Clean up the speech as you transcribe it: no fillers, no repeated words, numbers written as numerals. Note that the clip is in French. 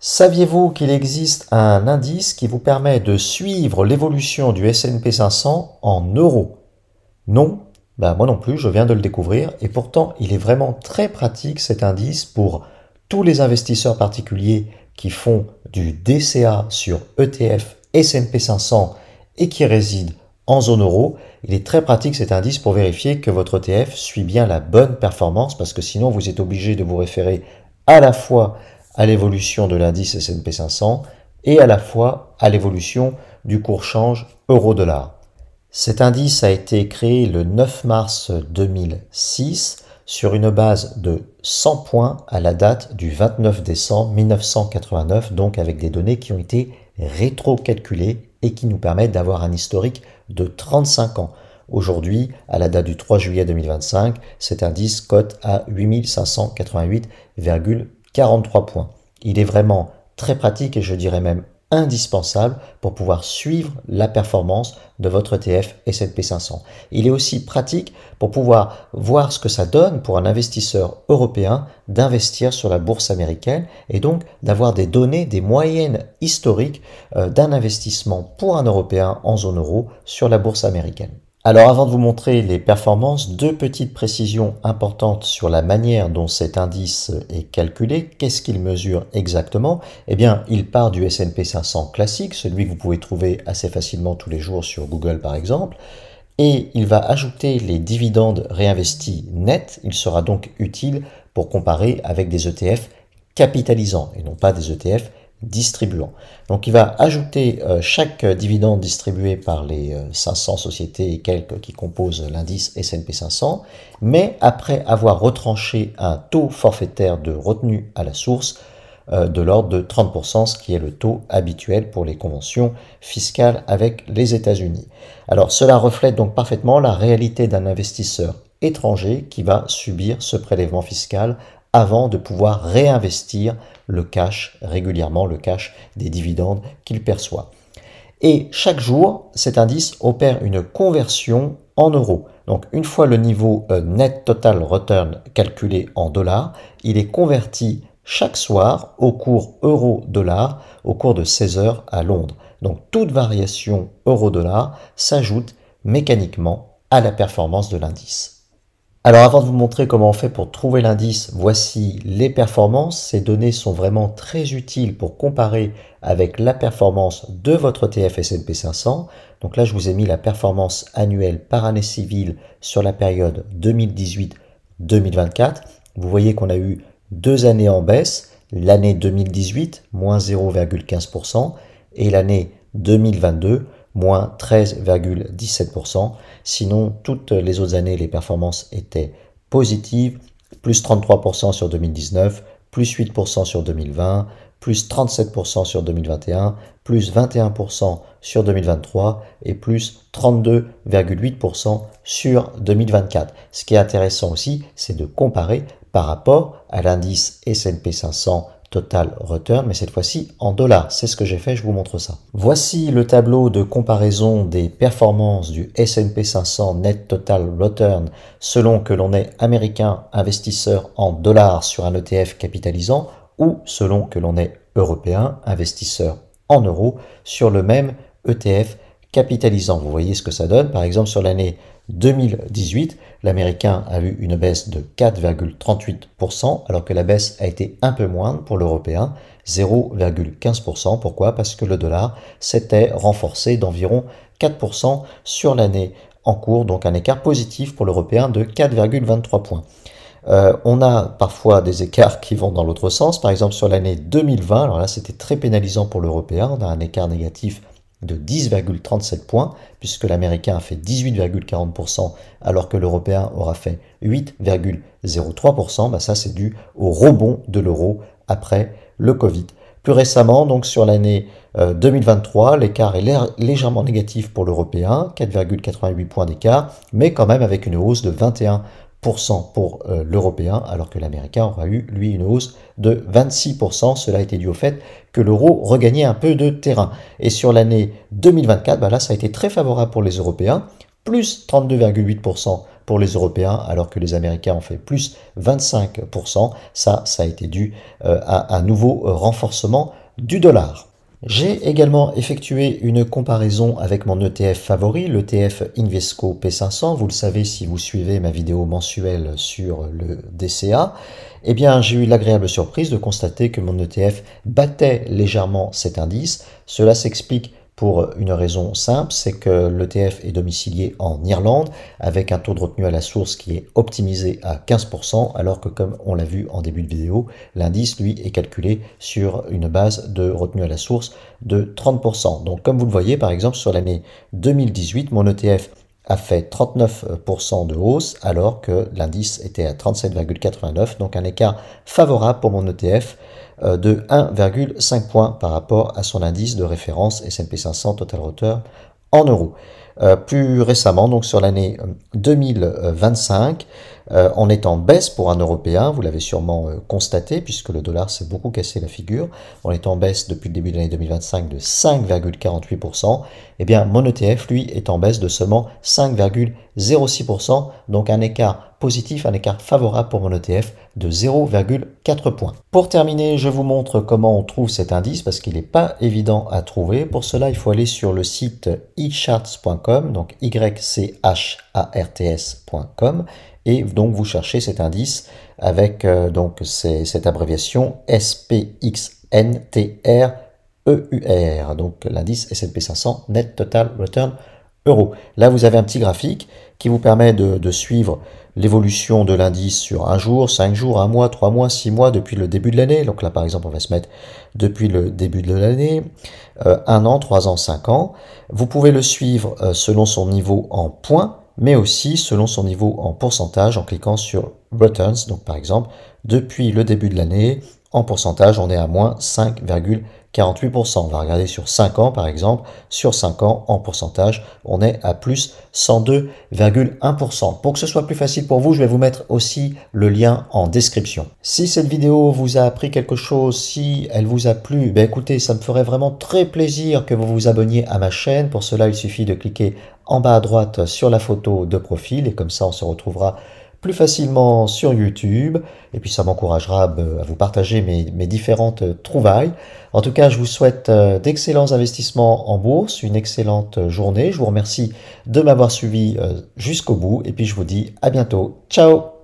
Saviez-vous qu'il existe un indice qui vous permet de suivre l'évolution du S&P 500 en euros? Non? Moi non plus, je viens de le découvrir et pourtant il est vraiment très pratique cet indice pour tous les investisseurs particuliers qui font du DCA sur ETF S&P 500 et qui résident en zone euro. Il est très pratique cet indice pour vérifier que votre ETF suit bien la bonne performance parce que sinon vous êtes obligé de vous référer à la fois à l'évolution de l'indice S&P 500 et à la fois à l'évolution du cours change euro-dollar. Cet indice a été créé le 9 mars 2006 sur une base de 100 points à la date du 29 décembre 1989, donc avec des données qui ont été rétro-calculées et qui nous permettent d'avoir un historique de 35 ans. Aujourd'hui, à la date du 3 juillet 2025, cet indice cote à 8588,43 points. Il est vraiment très pratique et je dirais même indispensable pour pouvoir suivre la performance de votre ETF S&P 500. Il est aussi pratique pour pouvoir voir ce que ça donne pour un investisseur européen d'investir sur la bourse américaine et donc d'avoir des données, des moyennes historiques d'un investissement pour un Européen en zone euro sur la bourse américaine. Alors avant de vous montrer les performances, deux petites précisions importantes sur la manière dont cet indice est calculé. Qu'est-ce qu'il mesure exactement? Eh bien, il part du S&P 500 classique, celui que vous pouvez trouver assez facilement tous les jours sur Google par exemple, et il va ajouter les dividendes réinvestis nets. Il sera donc utile pour comparer avec des ETF capitalisants et non pas des ETF distribuant. Donc il va ajouter chaque dividende distribué par les 500 sociétés et quelques qui composent l'indice S&P 500, mais après avoir retranché un taux forfaitaire de retenue à la source de l'ordre de 30%, ce qui est le taux habituel pour les conventions fiscales avec les États-Unis. Alors cela reflète donc parfaitement la réalité d'un investisseur étranger qui va subir ce prélèvement fiscal avant de pouvoir réinvestir le cash régulièrement, le cash des dividendes qu'il perçoit. Et chaque jour, cet indice opère une conversion en euros. Donc une fois le niveau net total return calculé en dollars, il est converti chaque soir au cours euro-dollar au cours de 16 heures à Londres. Donc toute variation euro-dollar s'ajoute mécaniquement à la performance de l'indice. Alors avant de vous montrer comment on fait pour trouver l'indice, voici les performances. Ces données sont vraiment très utiles pour comparer avec la performance de votre ETF S&P 500. Donc là, je vous ai mis la performance annuelle par année civile sur la période 2018-2024. Vous voyez qu'on a eu 2 années en baisse, l'année 2018, moins 0,15%, et l'année 2022, moins 13,17%. Sinon, toutes les autres années, les performances étaient positives, plus 33% sur 2019, plus 8% sur 2020, plus 37% sur 2021, plus 21% sur 2023 et plus 32,8% sur 2024. Ce qui est intéressant aussi, c'est de comparer par rapport à l'indice S&P 500 Total Return, mais cette fois-ci en dollars. C'est ce que j'ai fait, je vous montre ça. Voici le tableau de comparaison des performances du S&P 500 Net Total Return selon que l'on est américain investisseur en dollars sur un ETF capitalisant ou selon que l'on est européen investisseur en euros sur le même ETF capitalisant. Vous voyez ce que ça donne. Par exemple, sur l'année 2018, l'américain a eu une baisse de 4,38%, alors que la baisse a été un peu moindre pour l'européen, 0,15%. Pourquoi? Parce que le dollar s'était renforcé d'environ 4% sur l'année en cours, donc un écart positif pour l'européen de 4,23 points. On a parfois des écarts qui vont dans l'autre sens. Par exemple, sur l'année 2020, alors là c'était très pénalisant pour l'européen, on a un écart négatif de 10,37 points, puisque l'américain a fait 18,40%, alors que l'européen aura fait 8,03%. Ça, c'est dû au rebond de l'euro après le Covid. Plus récemment, donc sur l'année 2023, l'écart est légèrement négatif pour l'européen, 4,88 points d'écart, mais quand même avec une hausse de 21% pour l'européen, alors que l'américain aura eu, lui, une hausse de 26%. Cela a été dû au fait que l'euro regagnait un peu de terrain. Et sur l'année 2024, là, ça a été très favorable pour les Européens, plus 32,8% pour les Européens, alors que les Américains ont fait plus 25%. Ça a été dû à un nouveau renforcement du dollar. J'ai également effectué une comparaison avec mon ETF favori, l'ETF Invesco P500. Vous le savez si vous suivez ma vidéo mensuelle sur le DCA. Eh bien, j'ai eu l'agréable surprise de constater que mon ETF battait légèrement cet indice. Cela s'explique pour une raison simple, c'est que l'ETF est domicilié en Irlande avec un taux de retenue à la source qui est optimisé à 15%, alors que comme on l'a vu en début de vidéo, l'indice lui est calculé sur une base de retenue à la source de 30%. Donc comme vous le voyez par exemple sur l'année 2018, mon ETF a fait 39% de hausse alors que l'indice était à 37,89, donc un écart favorable pour mon ETF de 1,5 points par rapport à son indice de référence S&P 500 Total Return en euros. Plus récemment, donc sur l'année 2025, on est en baisse pour un Européen, vous l'avez sûrement constaté puisque le dollar s'est beaucoup cassé la figure. On est en baisse depuis le début de l'année 2025 de 5,48%. Eh bien, mon ETF, lui, est en baisse de seulement 5,06%, donc un écart positif, un écart favorable pour mon ETF de 0,4 points. Pour terminer, je vous montre comment on trouve cet indice parce qu'il n'est pas évident à trouver. Pour cela, il faut aller sur le site ycharts.com, donc ycharts.com, et donc vous cherchez cet indice avec donc cette abréviation SPXNTREUR, donc l'indice S&P 500 Net Total Return Euro. Là, vous avez un petit graphique qui vous permet de suivre l'évolution de l'indice sur un jour, 5 jours, 1 mois, 3 mois, 6 mois depuis le début de l'année. Donc là, par exemple, on va se mettre depuis le début de l'année, 1 an, 3 ans, 5 ans. Vous pouvez le suivre selon son niveau en points, mais aussi selon son niveau en pourcentage en cliquant sur Returns. Donc par exemple, depuis le début de l'année, en pourcentage, on est à moins 5,48%. On va regarder sur 5 ans par exemple. Sur 5 ans, en pourcentage, on est à plus 102,1%. Pour que ce soit plus facile pour vous, je vais vous mettre aussi le lien en description. Si cette vidéo vous a appris quelque chose, si elle vous a plu, ben écoutez, ça me ferait vraiment très plaisir que vous vous abonniez à ma chaîne. Pour cela, il suffit de cliquer en bas à droite sur la photo de profil et comme ça, on se retrouvera plus facilement sur YouTube, et puis ça m'encouragera à vous partager mes différentes trouvailles. En tout cas, je vous souhaite d'excellents investissements en bourse, une excellente journée. Je vous remercie de m'avoir suivi jusqu'au bout, et puis je vous dis à bientôt. Ciao!